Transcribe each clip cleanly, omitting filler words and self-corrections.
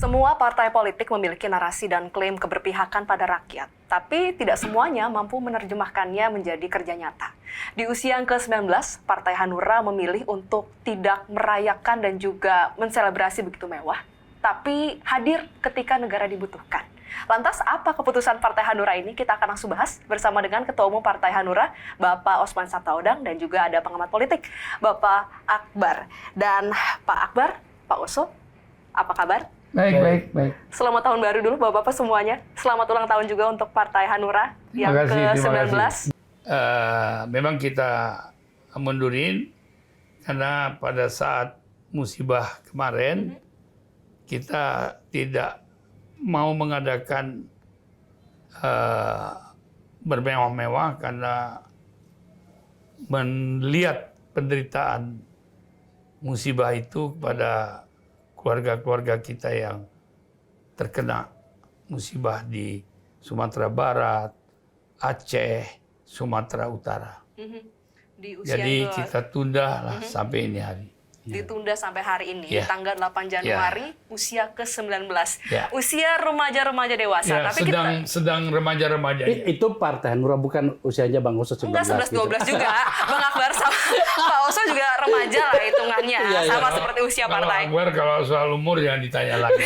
Semua partai politik memiliki narasi dan klaim keberpihakan pada rakyat, tapi tidak semuanya mampu menerjemahkannya menjadi kerja nyata. Di usia yang ke-19, Partai Hanura memilih untuk tidak merayakan dan juga menselebrasi begitu mewah, tapi hadir ketika negara dibutuhkan. Lantas apa keputusan Partai Hanura ini? Kita akan langsung bahas bersama dengan Ketua Umum Partai Hanura, Bapak Osman Sabtaodang, dan juga ada pengamat politik, Bapak Akbar. Dan Pak Akbar, Pak Oso, apa kabar? Baik. Selamat tahun baru dulu Bapak-Bapak semuanya. Selamat ulang tahun juga untuk Partai Hanura yang ke-19. Memang kita mundurin karena pada saat musibah kemarin kita tidak mau mengadakan bermewah-mewah karena melihat penderitaan musibah itu kepada keluarga-keluarga kita yang terkena musibah di Sumatera Barat, Aceh, Sumatera Utara. Jadi kita tunda lah sampai ini hari. Ditunda sampai hari ini, Yeah. tanggal 8 Januari, usia ke-19. Yeah. Usia remaja-remaja dewasa. Tapi sedang remaja-remaja. Itu Partai Hanura, bukan usianya Bang Oso 19. Enggak, 11-12 juga. Bang Akbar sama Pak Oso juga remaja lah hitungannya. Sama seperti usia partai. Kalau Akbar kalau soal umur jangan ditanya lagi.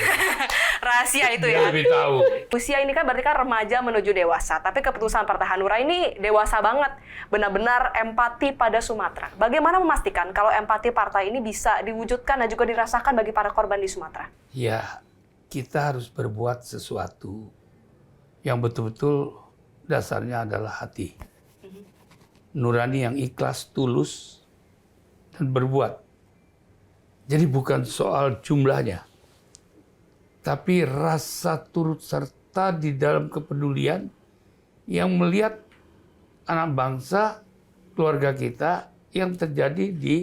Rahasia itu Dia ya. lebih tahu. Usia ini kan berarti kan remaja menuju dewasa. Tapi keputusan Partai Hanura ini dewasa banget. Benar-benar empati pada Sumatera. Bagaimana memastikan kalau empati partai ini bisa diwujudkan dan juga dirasakan bagi para korban di Sumatera? Ya, kita harus berbuat sesuatu yang betul-betul dasarnya adalah hati. Nurani yang ikhlas, tulus, dan berbuat. Jadi bukan soal jumlahnya, tapi rasa turut serta di dalam kepedulian yang melihat anak bangsa, keluarga kita yang terjadi di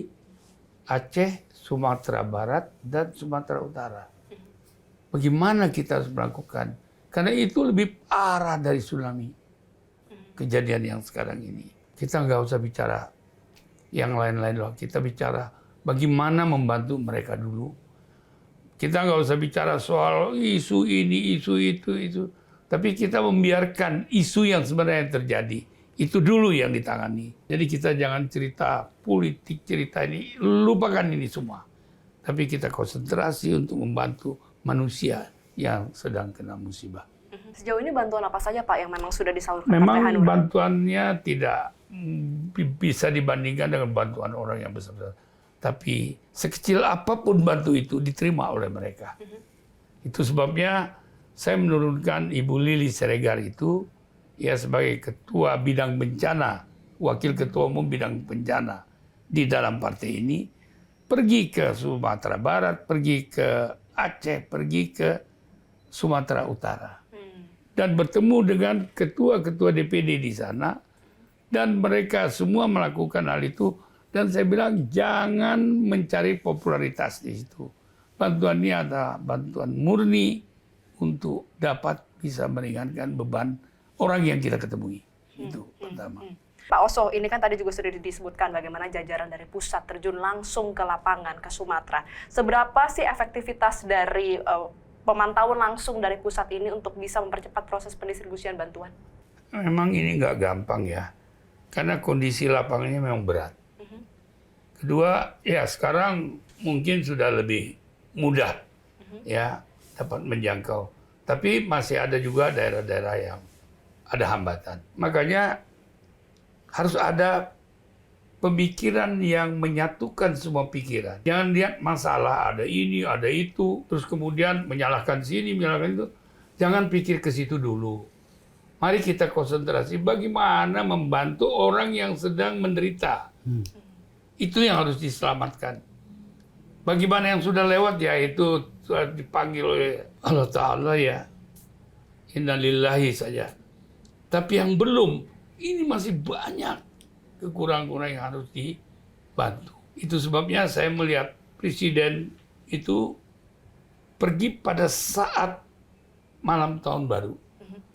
Aceh, Sumatera Barat, dan Sumatera Utara. Bagaimana kita harus melakukan? Karena itu lebih parah dari tsunami. Kejadian yang sekarang ini. Kita nggak usah bicara yang lain-lain loh. Kita bicara bagaimana membantu mereka dulu. Kita nggak usah bicara soal isu ini, isu itu. Tapi kita membiarkan isu yang sebenarnya terjadi. Itu dulu yang ditangani. Jadi kita jangan cerita politik, cerita ini. Lupakan ini semua. Tapi kita konsentrasi untuk membantu manusia yang sedang kena musibah. Sejauh ini bantuan apa saja Pak yang memang sudah disalurkan Partai Memang Hanura? bantuannya tidak bisa dibandingkan dengan bantuan orang yang besar-besar. Tapi sekecil apapun bantu itu diterima oleh mereka. Itu sebabnya saya menurunkan Ibu Lili Siregar itu ya sebagai ketua bidang bencana, wakil ketua umum bidang bencana di dalam partai ini, pergi ke Sumatera Barat, pergi ke Aceh, pergi ke Sumatera Utara. Dan bertemu dengan ketua-ketua DPD di sana, dan mereka semua melakukan hal itu. Dan saya bilang jangan mencari popularitas di situ. Bantuannya adalah bantuan murni untuk dapat bisa meringankan beban orang yang kita ketemui. Itu pertama. Pak Oso, ini kan tadi juga sudah disebutkan bagaimana jajaran dari pusat terjun langsung ke lapangan, ke Sumatera. Seberapa sih efektivitas dari pemantauan langsung dari pusat ini untuk bisa mempercepat proses pendistribusian bantuan? Memang ini nggak gampang ya, karena kondisi lapangannya memang berat. Kedua, ya sekarang mungkin sudah lebih mudah ya dapat menjangkau. Tapi masih ada juga daerah-daerah yang ada hambatan. Makanya harus ada pemikiran yang menyatukan semua pikiran. Jangan lihat masalah ada ini, ada itu, terus kemudian menyalahkan sini, menyalahkan itu. Jangan pikir ke situ dulu. Mari kita konsentrasi bagaimana membantu orang yang sedang menderita. Itu yang harus diselamatkan. Bagaimana yang sudah lewat ya itu sudah dipanggil oleh Allah Ta'ala ya. Innalillahi saja. Tapi yang belum, ini masih banyak kekurangan-kekurangan yang harus dibantu. Itu sebabnya saya melihat Presiden itu pergi pada saat malam tahun baru.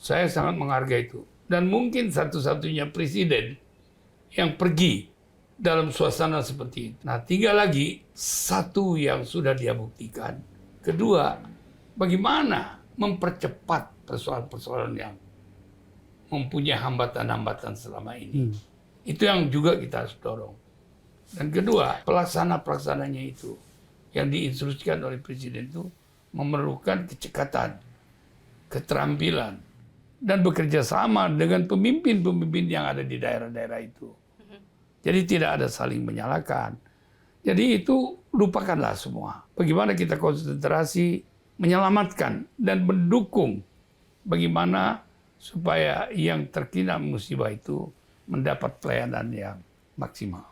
Saya sangat menghargai itu. Dan mungkin satu-satunya Presiden yang pergi dalam suasana seperti itu. Nah, tinggal lagi satu yang sudah dia buktikan. Kedua, bagaimana mempercepat persoalan-persoalan yang mempunyai hambatan-hambatan selama ini. Itu yang juga kita harus dorong. Dan kedua, pelaksananya itu yang diinstruksikan oleh Presiden itu memerlukan kecekatan, keterampilan, dan bekerja sama dengan pemimpin-pemimpin yang ada di daerah-daerah itu. Jadi tidak ada saling menyalahkan. Jadi itu lupakanlah semua. Bagaimana kita konsentrasi menyelamatkan dan mendukung bagaimana supaya yang terkena musibah itu mendapat pelayanan yang maksimal.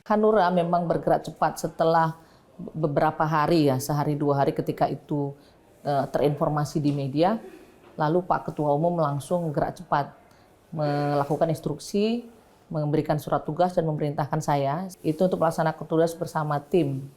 Hanura memang bergerak cepat setelah beberapa hari ya, sehari 2 hari ketika itu terinformasi di media, lalu Pak Ketua Umum langsung gerak cepat melakukan instruksi, memberikan surat tugas dan memerintahkan saya itu untuk melaksanakan tugas bersama tim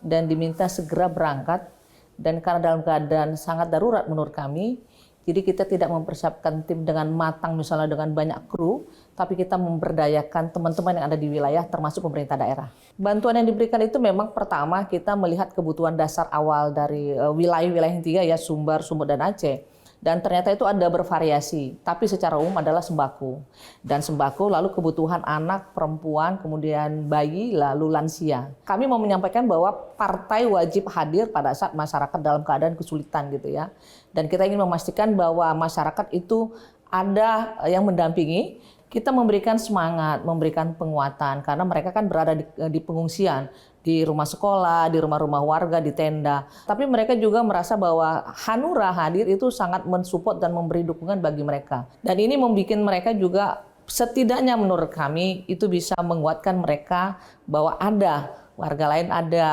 dan diminta segera berangkat, dan karena dalam keadaan sangat darurat menurut kami, jadi kita tidak mempersiapkan tim dengan matang misalnya dengan banyak kru, tapi kita memberdayakan teman-teman yang ada di wilayah termasuk pemerintah daerah. Bantuan yang diberikan itu memang pertama kita melihat kebutuhan dasar awal dari wilayah-wilayah yang 3 ya, Sumbar, Sumut, dan Aceh. Dan ternyata itu ada bervariasi, tapi secara umum adalah sembako. Dan sembako lalu kebutuhan anak, perempuan, kemudian bayi, lalu lansia. Kami mau menyampaikan bahwa partai wajib hadir pada saat masyarakat dalam keadaan kesulitan gitu ya. Dan kita ingin memastikan bahwa masyarakat itu ada yang mendampingi. Kita memberikan semangat, memberikan penguatan, karena mereka kan berada di pengungsian, di rumah sekolah, di rumah-rumah warga, di tenda. Tapi mereka juga merasa bahwa Hanura hadir itu sangat mensupport dan memberi dukungan bagi mereka. Dan ini membuat mereka juga setidaknya menurut kami itu bisa menguatkan mereka bahwa ada warga lain, ada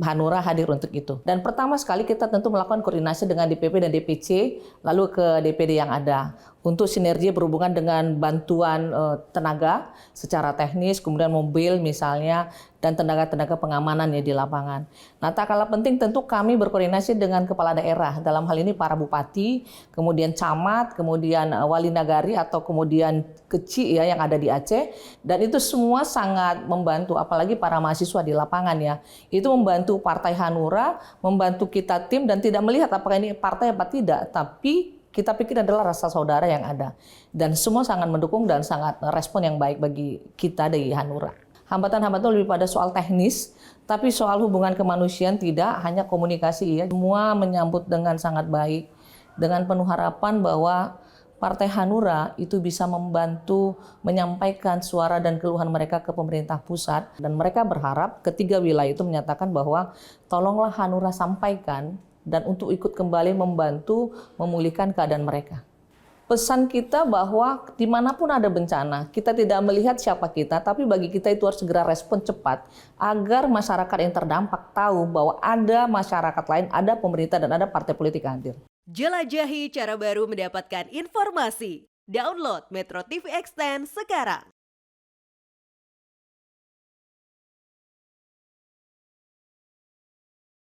Hanura hadir untuk itu. Dan pertama sekali kita tentu melakukan koordinasi dengan DPP dan DPC, lalu ke DPD yang ada. Untuk sinergi berhubungan dengan bantuan tenaga secara teknis, kemudian mobil misalnya, dan tenaga-tenaga pengamanan ya di lapangan. Nah, tak kalah penting tentu kami berkoordinasi dengan kepala daerah, dalam hal ini para bupati, kemudian camat, kemudian wali nagari atau kemudian kecil ya yang ada di Aceh, dan itu semua sangat membantu, apalagi para mahasiswa di lapangan ya. Itu membantu Partai Hanura, membantu kita tim, dan tidak melihat apakah ini partai apa tidak, tapi kita pikir adalah rasa saudara yang ada. Dan semua sangat mendukung dan sangat respon yang baik bagi kita dari Hanura. Hambatan-hambatan lebih pada soal teknis, tapi soal hubungan kemanusiaan tidak, hanya komunikasi ya. Semua menyambut dengan sangat baik, dengan penuh harapan bahwa Partai Hanura itu bisa membantu menyampaikan suara dan keluhan mereka ke pemerintah pusat. Dan mereka berharap ketiga wilayah itu menyatakan bahwa tolonglah Hanura sampaikan dan untuk ikut kembali membantu memulihkan keadaan mereka. Pesan kita bahwa dimanapun ada bencana, kita tidak melihat siapa kita, tapi bagi kita itu harus segera respon cepat agar masyarakat yang terdampak tahu bahwa ada masyarakat lain, ada pemerintah, dan ada partai politik hadir. Jelajahi cara baru mendapatkan informasi. Download Metro TV Extend sekarang.